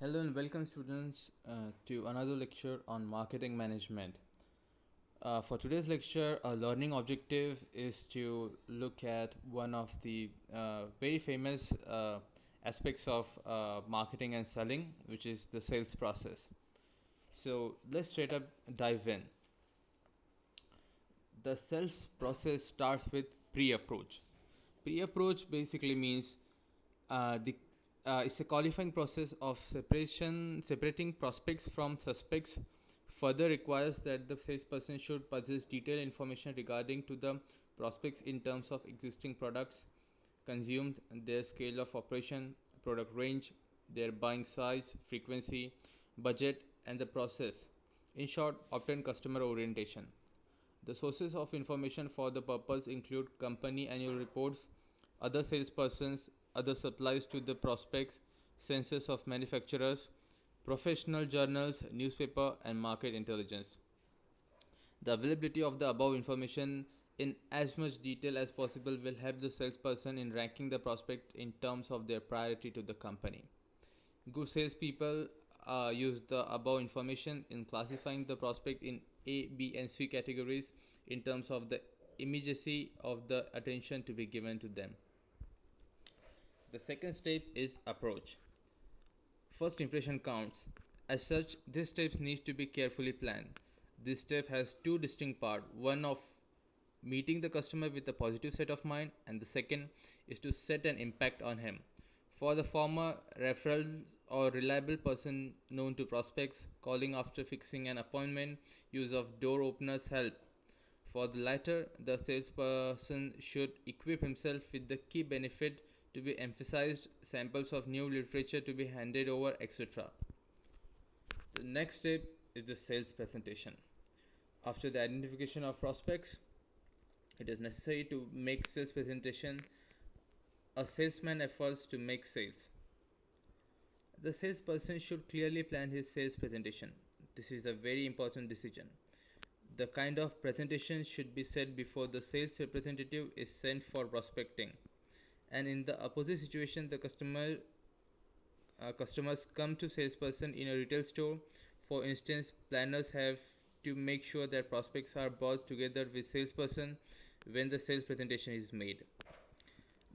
Hello and welcome students to another lecture on marketing management. For today's lecture, our learning objective is to look at one of the very famous aspects of marketing and selling, which is the sales process. So let's straight up dive in. The sales process starts with pre-approach. Pre-approach basically means the it's a qualifying process of separating prospects from suspects. Further requires that the salesperson should possess detailed information regarding to the prospects in terms of existing products consumed, their scale of operation, product range, their buying size, frequency, budget, and the process. In short, obtain customer orientation. The sources of information for the purpose include company annual reports, other salespersons, other supplies to the prospects, census of manufacturers, professional journals, newspaper, and market intelligence. The availability of the above information in as much detail as possible will help the salesperson in ranking the prospect in terms of their priority to the company. Good salespeople use the above information in classifying the prospect in A, B, and C categories in terms of the immediacy of the attention to be given to them. The second step is approach. First impression counts. As such, this step needs to be carefully planned. This step has two distinct parts. One of meeting the customer with a positive set of mind, and the second is to set an impact on him. For the former, referrals or reliable person known to prospects, calling after fixing an appointment, use of door openers help. For the latter, the salesperson should equip himself with the key benefit to be emphasized, samples of new literature to be handed over, etc. The next step is the sales presentation. After the identification of prospects, it is necessary to make sales presentation. A salesman efforts to make sales. The salesperson should clearly plan his sales presentation. This is a very important decision. The kind of presentation should be set before the sales representative is sent for prospecting. And in the opposite situation, the customers come to salesperson in a retail store. For instance, planners have to make sure that prospects are brought together with salesperson when the sales presentation is made.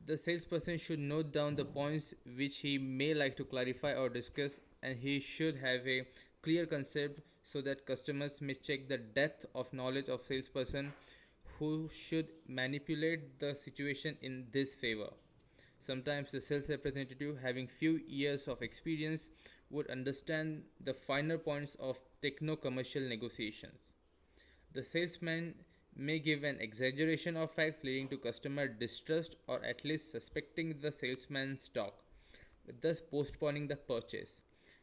The salesperson should note down the points which he may like to clarify or discuss, and he should have a clear concept so that customers may check the depth of knowledge of salesperson who should manipulate the situation in this favor. Sometimes the sales representative having few years of experience would understand the finer points of techno-commercial negotiations. The salesman may give an exaggeration of facts leading to customer distrust or at least suspecting the salesman's talk, thus postponing the purchase.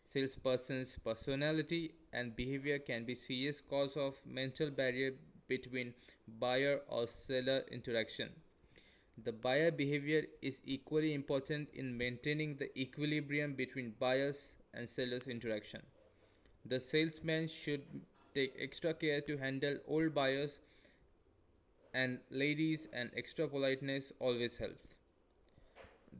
Salesperson's personality and behavior can be serious cause of mental barrier between buyer or seller interaction. The buyer behavior is equally important in maintaining the equilibrium between buyers and sellers interaction. The salesman should take extra care to handle old buyers and ladies, and extra politeness always helps.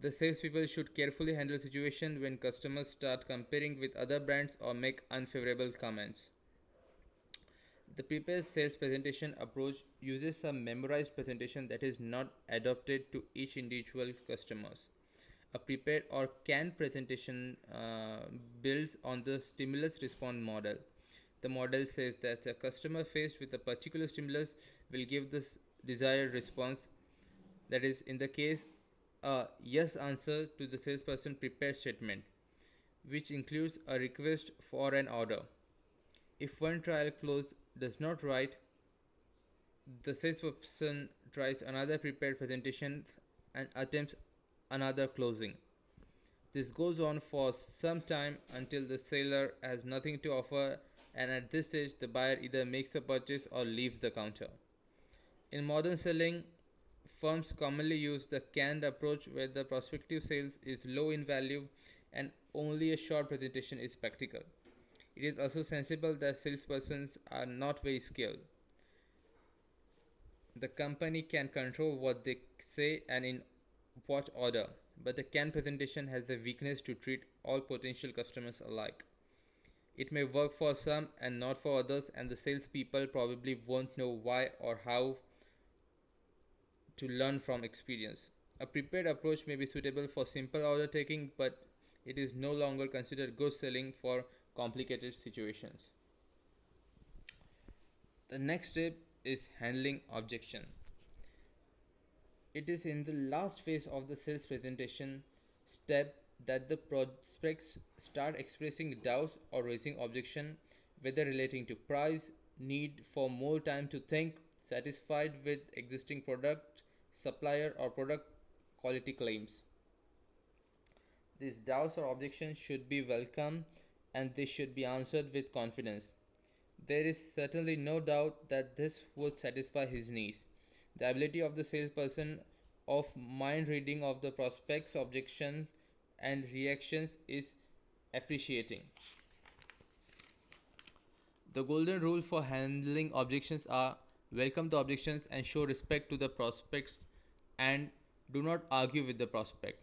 The salespeople should carefully handle situations when customers start comparing with other brands or make unfavorable comments. The prepared sales presentation approach uses a memorized presentation that is not adapted to each individual customers. A prepared or canned presentation builds on the stimulus response model. The model says that a customer faced with a particular stimulus will give this desired response. That is, in the case, a yes answer to the salesperson prepared statement, which includes a request for an order. If one trial close does not write, the salesperson tries another prepared presentation and attempts another closing. This goes on for some time until the seller has nothing to offer, and at this stage, the buyer either makes a purchase or leaves the counter. In modern selling, firms commonly use the canned approach where the prospective sales is low in value and only a short presentation is practical. It is also sensible that salespersons are not very skilled. The company can control what they say and in what order. but the can presentation has the weakness to treat all potential customers alike. It may work for some and not for others, and the salespeople probably won't know why or how to learn from experience. A prepared approach may be suitable for simple order taking, but it is no longer considered good selling for complicated situations. The next step is handling objection. It is in the last phase of the sales presentation step that the prospects start expressing doubts or raising objection, whether relating to price, need for more time to think, satisfied with existing product, supplier or product quality claims. These doubts or objections should be welcome and they should be answered with confidence. There is certainly no doubt that this would satisfy his needs. The ability of the salesperson of mind reading of the prospect's objections and reactions is appreciating. The golden rule for handling objections are: welcome the objections and show respect to the prospects, and do not argue with the prospect.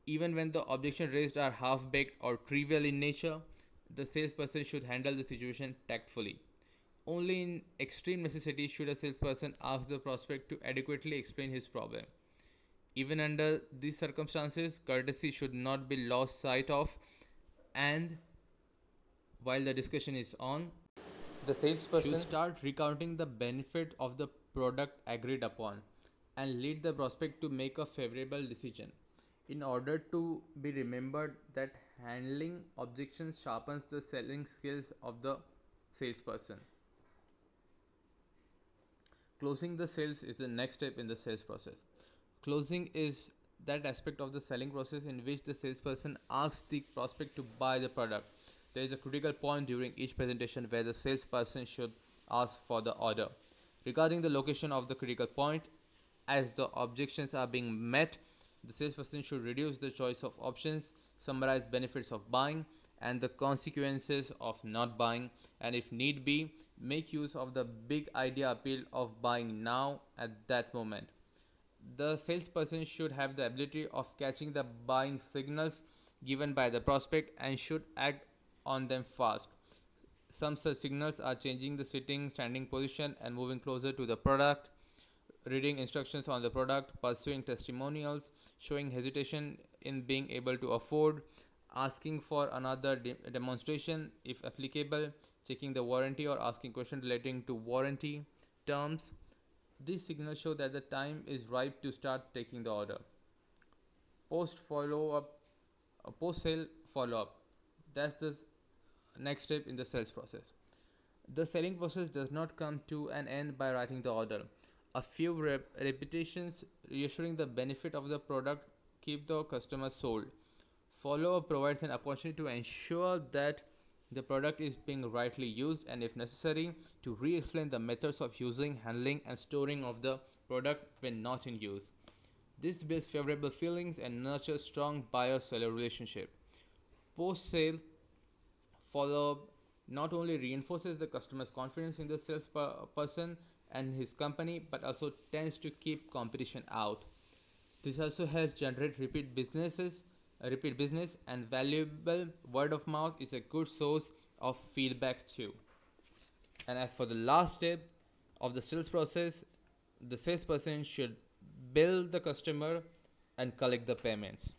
Even when the objections raised are half baked or trivial in nature, the salesperson should handle the situation tactfully. Only in extreme necessity should a salesperson ask the prospect to adequately explain his problem. Even under these circumstances, courtesy should not be lost sight of, and while the discussion is on, the salesperson should start recounting the benefit of the product agreed upon and lead the prospect to make a favorable decision. In order to be remembered that handling objections sharpens the selling skills of the salesperson. Closing the sales is the next step in the sales process. Closing is that aspect of the selling process in which the salesperson asks the prospect to buy the product. There is a critical point during each presentation where the salesperson should ask for the order. Regarding the location of the critical point, as the objections are being met, the salesperson should reduce the choice of options, summarize benefits of buying and the consequences of not buying, and if need be, make use of the big idea appeal of buying now at that moment. The salesperson should have the ability of catching the buying signals given by the prospect and should act on them fast. Some such signals are changing the sitting, standing position and moving closer to the product, reading instructions on the product, pursuing testimonials, showing hesitation in being able to afford, asking for another demonstration if applicable, checking the warranty or asking questions relating to warranty terms. These signals show that the time is ripe to start taking the order. Post follow up, post sale follow up. That's the next step in the sales process. The selling process does not come to an end by writing the order. A few repetitions reassuring the benefit of the product keep the customer sold. Follow up provides an opportunity to ensure that the product is being rightly used and, if necessary, to re explain the methods of using, handling, and storing of the product when not in use. This builds favorable feelings and nurtures strong buyer seller relationship. Post sale follow up not only reinforces the customer's confidence in the salesperson and his company but also tends to keep competition out. This also helps generate repeat business, and valuable word of mouth is a good source of feedback too. And as for the last step of the sales process, the salesperson should bill the customer and collect the payments.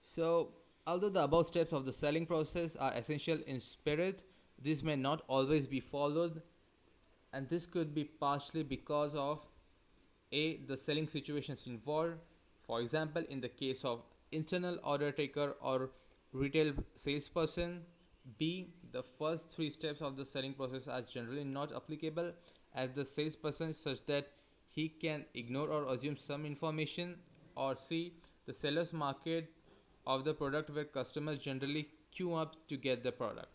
So, although the above steps of the selling process are essential in spirit, these may not always be followed, and this could be partially because of A. The selling situations involved. For example, in the case of internal order taker or retail salesperson. B. The first three steps of the selling process are generally not applicable as the salesperson such that he can ignore or assume some information. Or C. The seller's market of the product where customers generally queue up to get the product.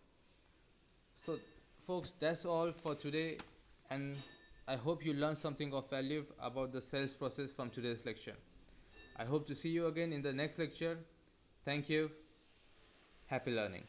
So, folks, that's all for today, and I hope you learned something of value about the sales process from today's lecture. I hope to see you again in the next lecture. Thank you. Happy learning.